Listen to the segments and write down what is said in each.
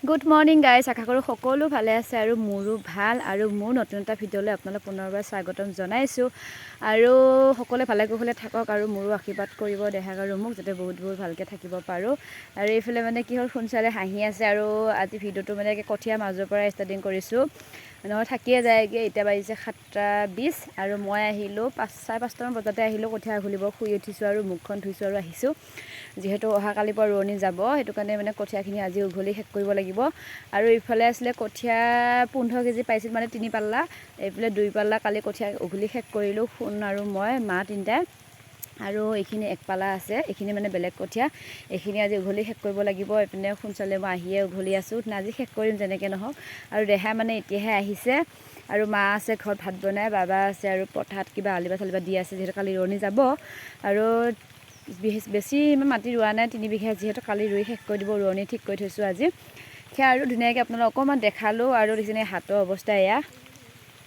Good morning guys, আশা কৰোঁ সকলো ভালে আছে আৰু মোৰো ভাল। আৰু মোৰ নতুন এটা ভিডিঅ'লৈ আপোনালোক পুনৰবাৰ স্বাগতম জনাইছোঁ। আৰু সকলোৱে ভালে কুশলে থাকক আৰু মোৰো আশীৰ্বাদ কৰিব দেহাক আৰু মোক, যাতে বহুত বহুত ভালকৈ থাকিব পাৰোঁ। আৰু এইফালে মানে কি হ'ল, সোনচালে হাঁহি আছে। আৰু আজি ভিডিঅ'টো মানে কঠীয়া মাজৰ পৰা ষ্টাৰ্টিং কৰিছোঁ, নহয় থাকিয়ে যায়গৈ। এতিয়া বাজিছে 7:20 আৰু মই আহিলোঁ 5:30মান বজাতে আহিলোঁ। কঠীয়া উঘলিব শুই উঠিছোঁ আৰু মুখখন ধুইছোঁ আৰু আহিছোঁ। যিহেতু অহাকালিৰ পৰা ৰোৱনী যাব, সেইটো কাৰণে মানে কঠীয়াখিনি আজি উঘলি শেষ কৰিব লাগিব। আৰু ইফালে আছিলে কঠীয়া 15 কেজি পাইছিল, মানে 3 পাল্লা। এইফালে 2 পাল্লা কালি কঠীয়া উঘলি শেষ কৰিলোঁ, সোণ আৰু মই, মা তিনিটাই। আৰু এইখিনি 1 পাল্লা আছে, এইখিনি মানে বেলেগ কঠীয়া, এইখিনি আজি উঘলি শেষ কৰিব লাগিব। এইপিনে সোনচালে মই আহিয়ে উঘলি আছোঁ, আজি শেষ কৰিম যেনেকৈ নহওক। আৰু দেহা মানে এতিয়াহে আহিছে। আৰু মা আছে ঘৰত ভাত বনাই, বাবা আছে আৰু পথাৰত কিবা আলিবা চালিবা দি আছে, যিহেতু কালি ৰোৱনী যাব। আৰু বেছি ইমান মাটি ৰোৱা নাই, 3 বিঘা, যিহেতু কালি ৰুই শেষ কৰি দিব, ৰোৱনী ঠিক কৰি থৈছোঁ আজি। সেয়া আৰু ধুনীয়াকৈ আপোনালোকক অকণমান দেখালোঁ। আৰু দেখিছেনে হাতৰ অৱস্থা এয়া,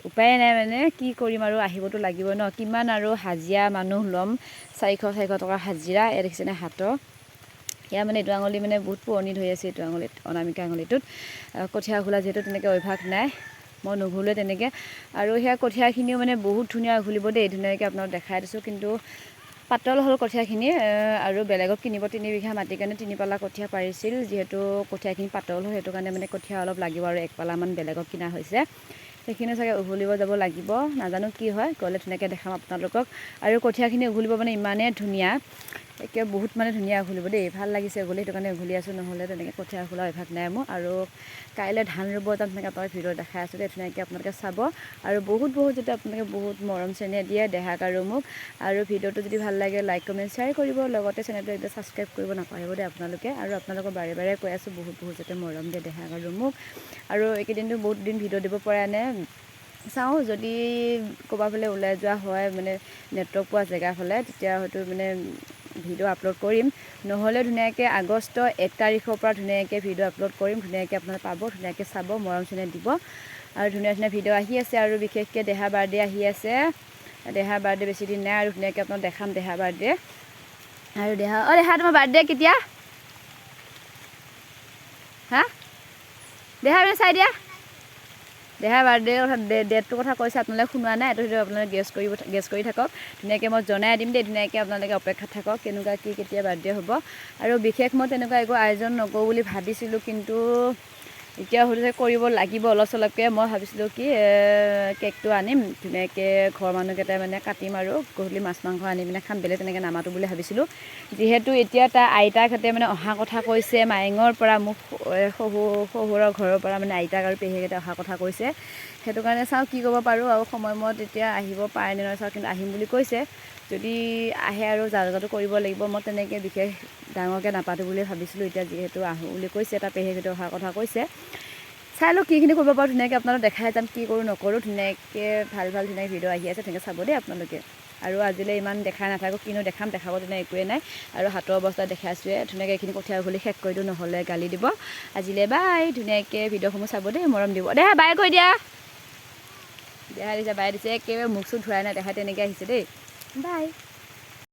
উপায়ে নাই, মানে কি কৰিম আৰু, আহিবতো লাগিব ন, কিমান আৰু হাজিৰা মানুহ ল'ম, 400 টকা হাজিৰা। এয়া দেখিছেনে হাতৰ, সেয়া মানে এইটো আঙুলি মানে বহুত পুৰণি হৈ আছে, এইটো আঙুলিত, অনামিকা আঙুলিটোত। কঠীয়া উঘলা যিহেতু তেনেকৈ অভ্যাস নাই, মই নুঘুলোৱে তেনেকৈ। আৰু সেয়া কঠীয়াখিনিও মানে বহুত ধুনীয়া উঘলিব দেই, ধুনীয়াকৈ আপোনালোকক দেখাই দিছোঁ। কিন্তু পাতল হ'ল কঠীয়াখিনি। আৰু বেলেগত কিনিব 3 বিঘা মাটিৰ কাৰণে 3 পাল্লা কঠীয়া পাৰিছিল, যিহেতু কঠীয়াখিনি পাতল হয়, সেইটো কাৰণে মানে কঠীয়া অলপ লাগিব আৰু 1 পাল্লামান বেলেগত কিনা হৈছে। সেইখিনি চাগে উঘলিব যাব লাগিব, নাজানো কি হয়, গ'লে ধুনীয়াকৈ দেখাম আপোনালোকক। আৰু কঠীয়াখিনি উঘলিব মানে ইমানেই ধুনীয়া, একে বহুত মানে ধুনীয়া উঘলিব দেই, ভাল লাগিছে উঘলি, সেইটো কাৰণে উঘলি আছোঁ, নহ'লে তেনেকৈ কঠীয়া উঘলা অভ্যাস নাই মোৰ। আৰু কাইলৈ ধান ৰুব যাম, তেনেকৈ আপোনালোকে ভিডিঅ' দেখাই আছোঁ দেই, ধুনীয়াকৈ আপোনালোকে চাব। আৰু বহুত যাতে আপোনালোকে বহুত মৰম চেনেহ দিয়ে দেহাক আৰু মোক। আৰু ভিডিঅ'টো যদি ভাল লাগে লাইক কমেণ্ট শ্বেয়াৰ কৰিব, লগতে চেনেলটো একদম ছাবস্ক্ৰাইব কৰিব নাপাহৰিব দেই আপোনালোকে। আৰু আপোনালোকক বাৰে বাৰে কৈ আছোঁ, বহুত যাতে মৰম দিয়ে দেহাক আৰু মোক। আৰু এইকেইদিনটো বহুত দিন ভিডিঅ' দিব পৰা নাই, চাওঁ যদি ক'ৰবাৰ ফালে ওলাই যোৱা হয়, মানে নেটৱৰ্ক পোৱা জেগা ফালে, তেতিয়া হয়তো মানে ভিডিঅ' আপলোড কৰিম। নহ'লে ধুনীয়াকৈ আগষ্ট 1 তাৰিখৰ পৰা ধুনীয়াকৈ ভিডিঅ' আপলোড কৰিম, ধুনীয়াকৈ আপোনালোকে পাব, ধুনীয়াকৈ চাব, মৰম চেনেহ দিব। আৰু ধুনীয়া ভিডিঅ' আহি আছে। আৰু বিশেষকৈ দেহা বাৰ্থডে আহি আছে, দেহা বাৰ্থডে বেছি দিন নাই, আৰু ধুনীয়াকৈ আপোনাক দেখাম দেহা বাৰ্থডে। আৰু দেহা তোমাৰ বাৰ্থডে কেতিয়া? হা দেহা মানে চাই দিয়া, দেহা বাৰ্থডে কথা ডেটটোৰ কথা কৈছে, আপোনালোকে শুনোৱা নাই, এইটো আপোনালোকে গেছ কৰি থাকক। ধুনীয়াকৈ মই জনাই দিম দেই, ধুনীয়াকৈ আপোনালোকে অপেক্ষাত থাকক, কেনেকুৱা কি কেতিয়া বাৰ্থডে হ'ব। আৰু বিশেষ মই তেনেকুৱা একো আয়োজন নকৰোঁ বুলি ভাবিছিলোঁ, কিন্তু এতিয়া হয়তো কৰিব লাগিব অলপ চলপকৈ। মই ভাবিছিলোঁ কি কেকটো আনিম, ধুনীয়াকৈ ঘৰৰ মানুহকেইটাই মানে কাটিম, আৰু গধূলি মাছ মাংস আনি পিনে খাম, বেলেগ তেনেকৈ নামাতো বুলি ভাবিছিলোঁ। যিহেতু এতিয়া তাৰ আইতাকহঁতে মানে অহা কথা কৈছে, মায়েঙৰ পৰা, মোক শহুৰৰ ঘৰৰ পৰা মানে আইতাক আৰু পেহীহঁতে অহা কথা কৈছে। সেইটো কাৰণে চাওঁ কি কৰিব পাৰোঁ, আৰু সময়মত এতিয়া আহিব পাৰে নে নহয় চাওঁ, কিন্তু আহিম বুলি কৈছে। যদি আহে আৰু যা-যোগাৰটো কৰিব লাগিব। মই তেনেকৈ বিশেষ ডাঙৰকৈ নাপাতো বুলি ভাবিছিলোঁ, এতিয়া যিহেতু আহোঁ বুলি কৈছে, তাৰ পেহীহঁতে অহাৰ কথা কৈছে, চাই লওঁ কিখিনি কৰিব পাৰোঁ, ধুনীয়াকৈ আপোনালোকক দেখাই যাম কি কৰোঁ নকৰোঁ। ধুনীয়াকৈ ভাল ধুনীয়াকৈ ভিডিঅ' আহি আছে, ধুনীয়াকৈ চাব দেই আপোনালোকে। আৰু আজিলৈ ইমান দেখাই নাথাকোঁ, কিনো দেখাব তেনেকৈ একোৱেই নাই। আৰু হাতৰ অৱস্থা দেখাইছোৱে, ধুনীয়াকৈ এইখিনি কঠীয়া উঘলি শেষ কৰি দিওঁ, নহ'লে গালি দিব। আজিলৈ বাই, ধুনীয়াকৈ ভিডিঅ'সমূহ চাব দেই, মৰম দিব। দেহা বাই কৈ দিয়া, দেহা দিছে, বাই দিছে, একেবাৰে মুখ চুখ ধুৱাই নাই, দেহা তেনেকৈ আহিছে দেই, বাই।